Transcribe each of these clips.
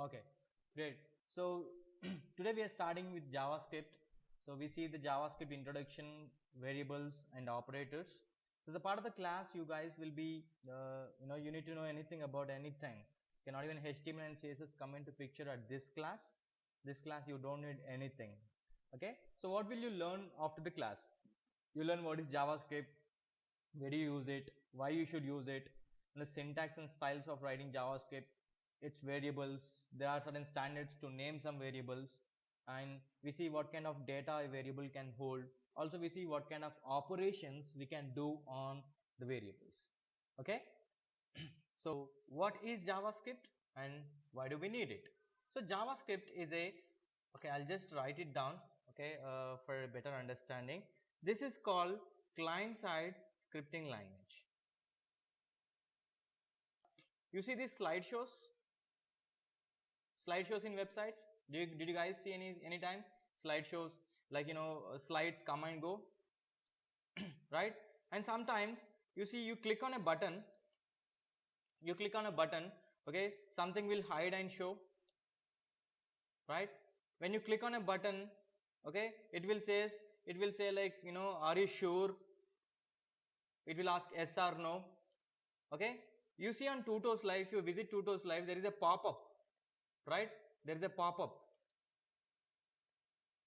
Okay, great. So today we are starting with JavaScript. So we see the JavaScript introduction, variables and operators. So as a part of the class, you guys will be, you need to know anything about anything. Cannot even HTML and CSS come into picture at this class. This class you don't need anything. Okay. So what will you learn after the class? You learn what is JavaScript, where do you use it, why you should use it, and the syntax and styles of writing JavaScript, its variables. There are certain standards to name some variables, and we see what kind of data a variable can hold. Also we see what kind of operations we can do on the variables. Okay. So what is JavaScript and why do we need it? So JavaScript is a, okay, I'll just write it down, okay, for a better understanding. This is called client side scripting language. You see these slideshows in websites. Did you guys see any time slideshows, like slides come and go, right? And sometimes you see you click on a button, okay, something will hide and show, right? When you click on a button, okay, it will say like, are you sure? It will ask yes or no. Okay, you see on Tutos Live, if you visit Tutos Live, there is a pop-up, right? There is a pop-up.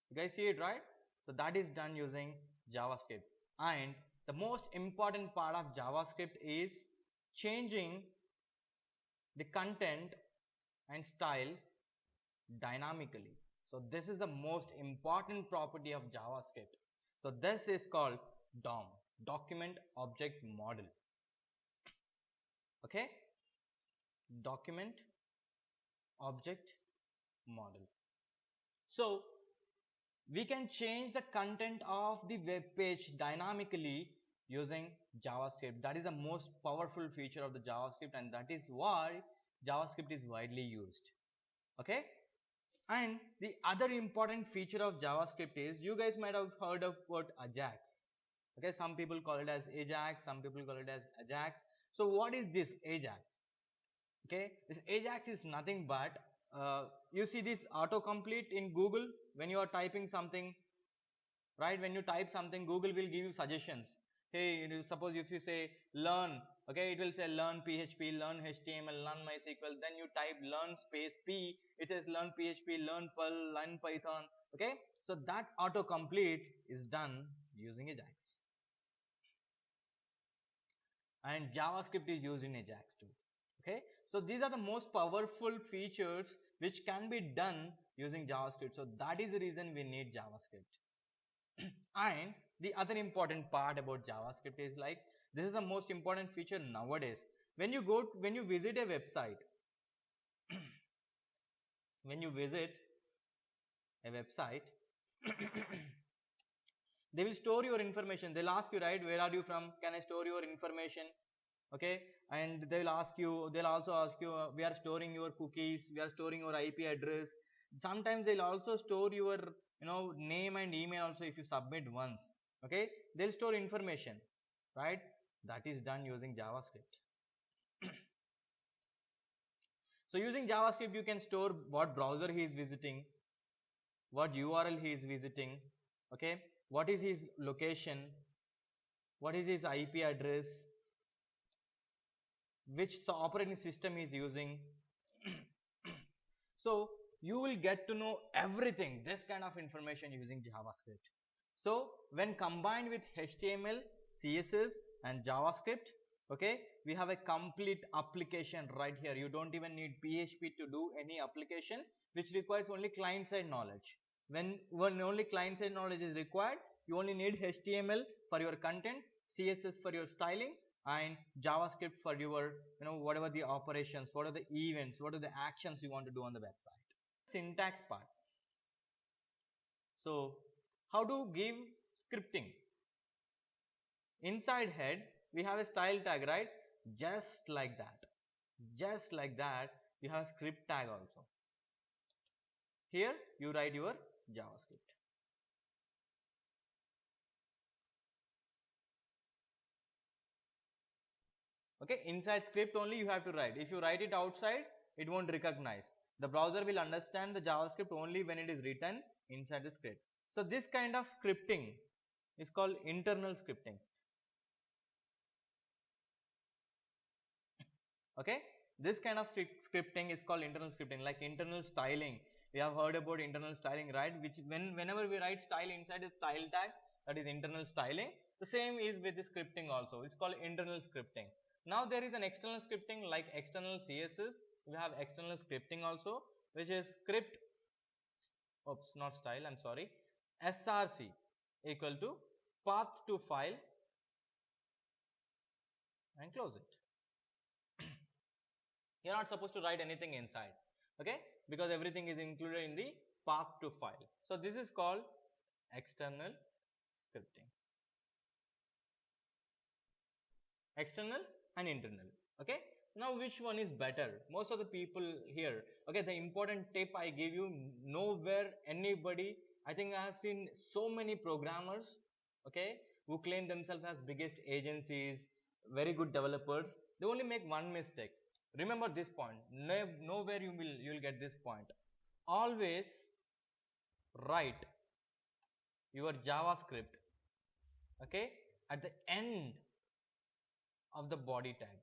You guys see it, right? So that is done using JavaScript. And the most important part of JavaScript is changing the content and style dynamically. So this is the most important property of JavaScript. So this is called DOM, Document Object Model. Okay, Document Object Model. So we can change the content of the web page dynamically using JavaScript. That is the most powerful feature of the JavaScript, and that is why JavaScript is widely used. Okay, and the other important feature of JavaScript is, you guys might have heard of what Ajax. Okay, some people call it as Ajax, some people call it as Ajax. So what is this Ajax? Okay, this Ajax is nothing but, you see this autocomplete in Google when you are typing something, right? When you type something, Google will give you suggestions. Hey, suppose if you say learn, okay, it will say learn PHP, learn HTML, learn MySQL. Then you type learn space P, it says learn PHP, learn Perl, learn Python. Okay, so that autocomplete is done using Ajax, and JavaScript is used in Ajax too. Okay, so these are the most powerful features which can be done using JavaScript. So that is the reason we need JavaScript. And the other important part about JavaScript is, like, this is the most important feature nowadays. When you visit a website, when you visit a website, they will store your information. They'll ask you, right, where are you from? Can I store your information? Okay, and they'll also ask you, we are storing your cookies, we are storing your IP address. Sometimes they'll also store your name and email also if you submit once. Okay, they'll store information, right? That is done using JavaScript. So using JavaScript, you can store what browser he is visiting, what URL he is visiting, okay, what is his location, what is his IP address, which operating system he is using. So you will get to know everything, this kind of information, using JavaScript. So when combined with HTML, CSS and JavaScript, okay, we have a complete application right here. You don't even need PHP to do any application, which requires only client side knowledge. When only client side knowledge is required, you only need HTML for your content, CSS for your styling, and JavaScript for your whatever the operations, what are the events, what are the actions you want to do on the website. Syntax part. So how to give scripting? Inside head we have a style tag, right? Just like that, you have script tag also. Here you write your JavaScript. Okay, inside script only you have to write. If you write it outside, it won't recognize. The browser will understand the JavaScript only when it is written inside the script. So this kind of scripting is called internal scripting. Okay, this kind of scripting is called internal scripting, like internal styling. We have heard about internal styling, right? Which whenever we write style inside the style tag, that is internal styling. The same is with the scripting also. It's called internal scripting. Now there is an external scripting like external CSS. We have external scripting also, which is script. Oops, not style. I'm sorry. SRC equal to path to file and close it. You're not supposed to write anything inside, okay, because everything is included in the path to file. So this is called external scripting. External and internal. Okay, now which one is better? Most of the people here, okay, the important tip I give you, nowhere anybody, I think I have seen so many programmers, okay, who claim themselves as biggest agencies, very good developers. They only make one mistake. Remember this point. Nowhere you will get this point. Always write your JavaScript, okay, at the end of the body tag.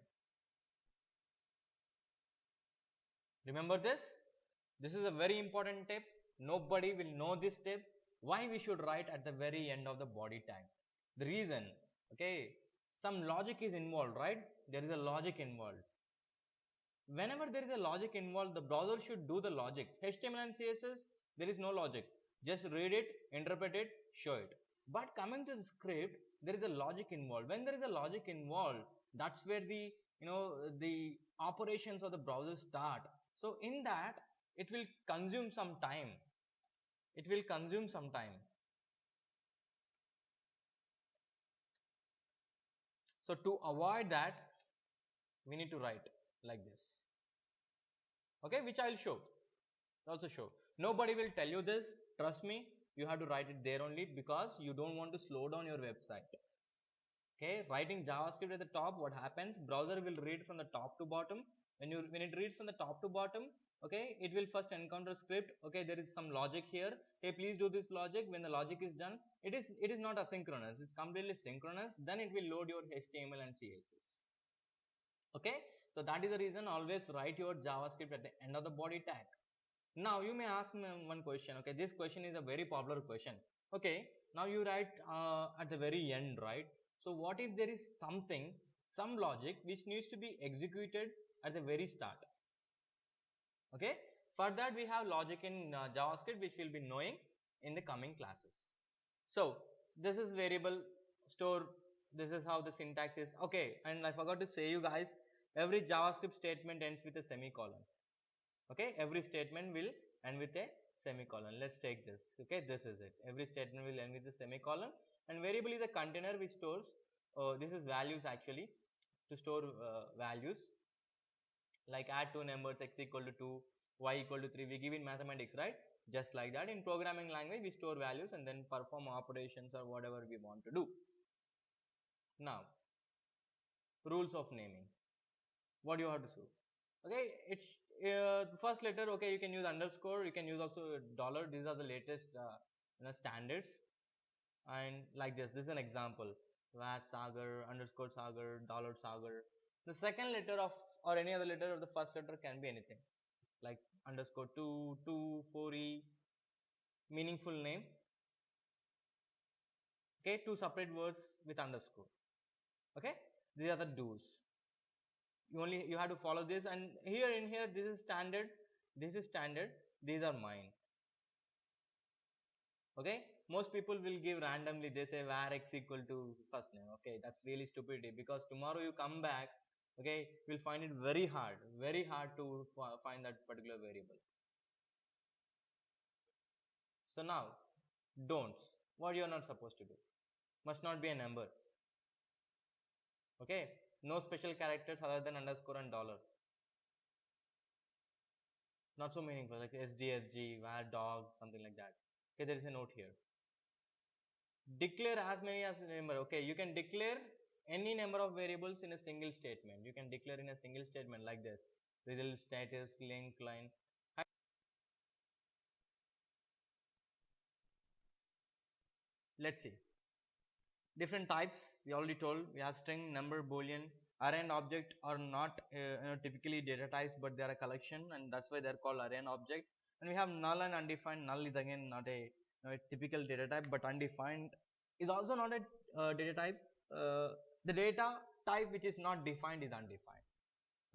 Remember this. This is a very important tip. Nobody will know this tip. Why we should write at the very end of the body tag? The reason, okay, some logic is involved, right? There is a logic involved. Whenever there is a logic involved, the browser should do the logic. HTML and CSS, there is no logic. Just read it, interpret it, show it. But coming to the script, there is a logic involved. When there is a logic involved, that's where the the operations of the browser start. So in that, it will consume some time. It will consume some time. So to avoid that, we need to write like this. Okay, which I'll show. Also show. Nobody will tell you this. Trust me, you have to write it there only because you don't want to slow down your website. Okay, writing JavaScript at the top, what happens? Browser will read from the top to bottom. When it reads from the top to bottom, okay, it will first encounter script. Okay, there is some logic here. Hey, please do this logic. When the logic is done, it is not asynchronous. It's completely synchronous. Then it will load your HTML and CSS. Okay, so that is the reason always write your JavaScript at the end of the body tag. Now you may ask me one question. Okay, this question is a very popular question. Okay, now you write at the very end, right? So what if there is some logic which needs to be executed at the very start? Okay, for that we have logic in JavaScript, which we'll be knowing in the coming classes. So this is variable store. This is how the syntax is. Okay, and I forgot to say you guys, every JavaScript statement ends with a semicolon. Okay, every statement will end with a semicolon. Let's take this. Okay, this is it. Every statement will end with a semicolon, and variable is a container which stores this is values actually, to store values, like add two numbers, x equal to 2, y equal to 3. We give in mathematics, right? Just like that, in programming language we store values and then perform operations or whatever we want to do. Now rules of naming, what you have to do. Okay, it's the first letter. Okay, you can use underscore, you can use also dollar. These are the latest standards. And like this is an example: vat sagar, underscore sagar, dollar sagar. The second letter of, or any other letter of the first letter can be anything, like underscore 2 4e, meaningful name. Okay, two separate words with underscore. Okay, these are the do's. You have to follow this, and here in here this is standard, these are mine. Okay, most people will give randomly. They say var x equal to first name. Okay, that's really stupidity, because tomorrow you come back, okay, you'll find it very hard to find that particular variable. So now don'ts, what you're not supposed to do: must not be a number. Okay, no special characters other than underscore and dollar. Not so meaningful, like sdfg, var dog, something like that. Okay, there is a note here. Declare as many as number. Okay, you can declare any number of variables in a single statement. You can declare in a single statement like this: result, status, link, line. Let's see. Different types we already told. We have string, number, boolean. Array and object are not typically data types, but they are a collection, and that's why they are called array and object. And we have null and undefined. Null is again not a, a typical data type, but undefined is also not a data type. The data type which is not defined is undefined.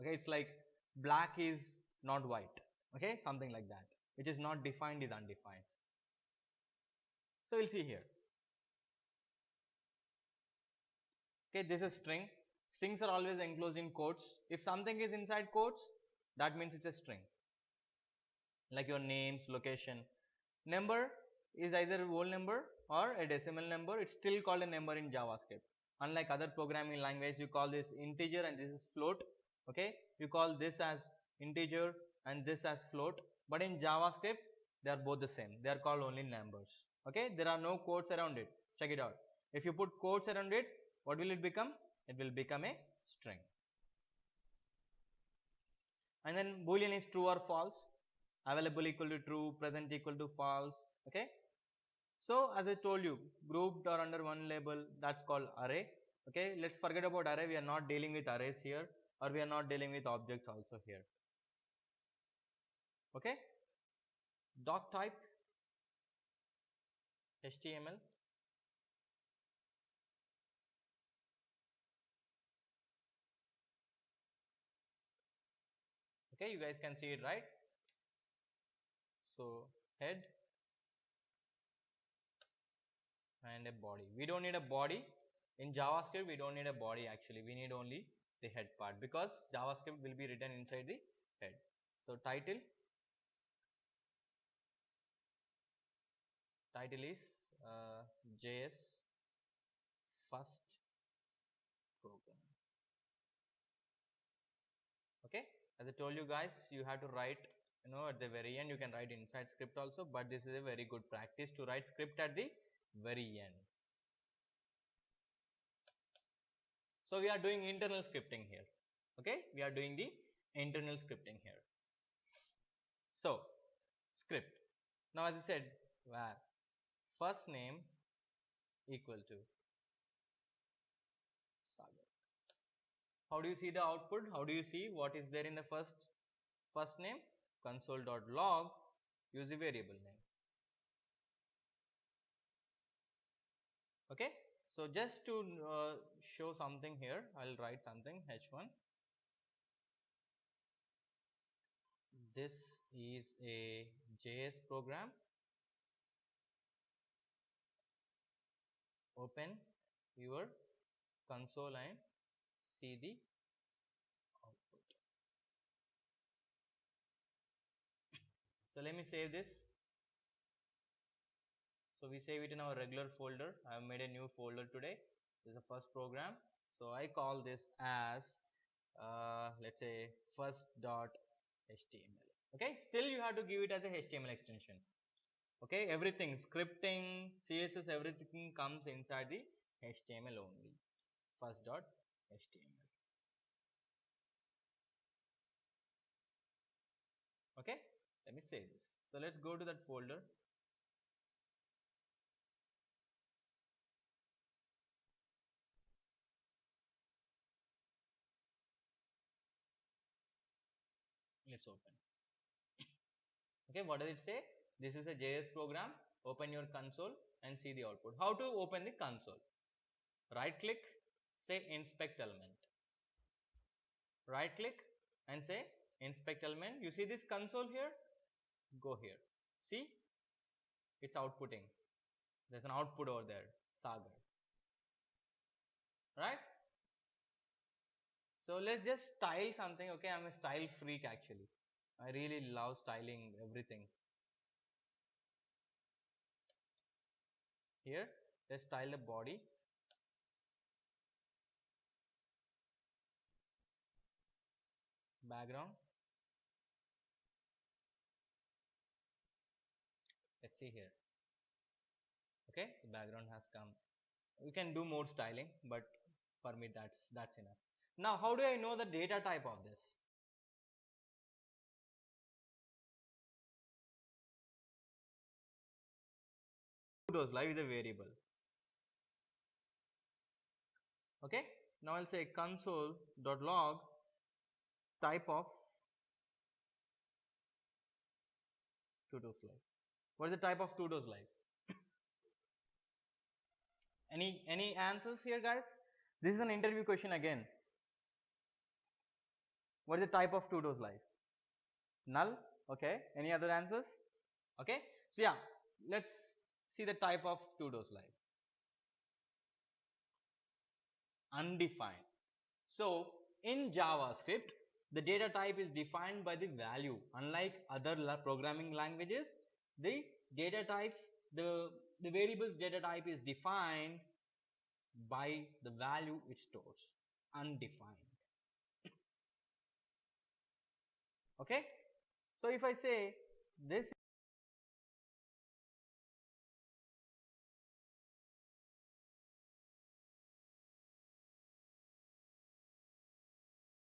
Okay, it's like black is not white. Okay, something like that, which is not defined is undefined. So we'll see here. Okay, this is string. Strings are always enclosed in quotes. If something is inside quotes, that means it's a string. Like your names, location. Number is either a whole number or a decimal number. It's still called a number in JavaScript. Unlike other programming language, you call this integer and this is float. Okay, you call this as integer and this as float. But in JavaScript, they are both the same. They are called only numbers. Okay, there are no quotes around it. Check it out. If you put quotes around it, what will it become? It will become a string. And then boolean is true or false, available equal to true, present equal to false. Okay, so as I told you, grouped or under one label, that's called array. Okay, let's forget about array. We are not dealing with arrays here, or we are not dealing with objects also here. Okay, doc type, HTML. Okay, you guys can see it, right? So head and a body. We don't need a body in JavaScript. We don't need a body actually. We need only the head part, because JavaScript will be written inside the head. So title is JS first program. Okay, as I told you guys, you have to write, at the very end. You can write inside script also, but this is a very good practice to write script at the very end. So we are doing internal scripting here. Okay, we are doing the internal scripting here. So script, now as I said, var first name equal to Sagar. How do you see the output? How do you see what is there in the first name? Console.log, use the variable name. Okay, so just to show something here, I'll write something h1. This is a JS program. Open your console and see the output. So let me save this. So we save it in our regular folder. I have made a new folder today. This is the first program. So I call this as let's say first.html. Okay, still you have to give it as a HTML extension. Okay, everything, scripting, CSS, everything comes inside the HTML only. First.html. Okay, let me save this. So let's go to that folder. Let's open. Okay, what does it say? This is a JS program. Open your console and see the output. How to open the console? Right click, say inspect element. Right click and say inspect element. You see this console here? Go here. See, it's outputting. There's an output over there, Sagar. Right? So let's just style something. Okay, I'm a style freak actually. I really love styling everything. Here, let's style the body. Background. Let's see here. Okay, the background has come. We can do more styling, but for me that's enough. Now, how do I know the data type of this? It was live with a variable. Okay, now I'll say console.log type of tutos live. What is the type of tutos live? Any answers here, guys? This is an interview question again. What is the type of tutos live? Null. Okay, any other answers? Okay, so yeah, let's see the type of tutos live. Undefined. So in JavaScript, the data type is defined by the value. Unlike other programming languages, the data types, the variable's data type is defined by the value it stores. Undefined. Okay, so if I say this